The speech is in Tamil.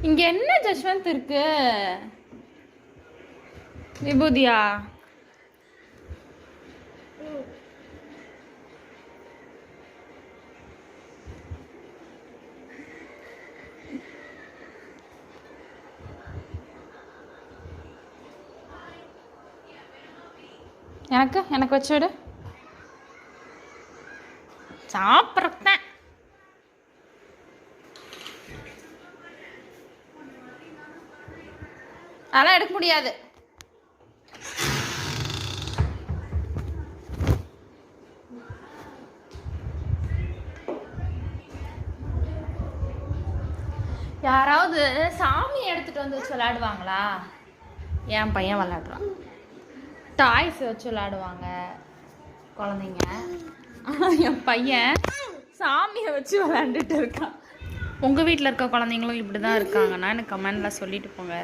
இங்க என்ன ஜஸ்வந்த் இருக்கு? விபூதியா? எனக்கு வச்சு விடு. சாப்பிட்றேன். அதெல்லாம் எடுக்க முடியாது. யாராவது சாமி எடுத்துட்டு வந்து வச்சு விளையாடுவாங்களா? என் பையன் விளையாடுறான். டாய்ஸ் வச்சு விளையாடுவாங்க குழந்தைங்க. என் பையன் சாமியை வச்சு விளையாண்டுட்டு இருக்கான். உங்கள் வீட்டில் இருக்க குழந்தைங்களும் இப்படி தான் இருக்காங்கன்னா எனக்கு கமெண்டில் சொல்லிட்டு போங்க.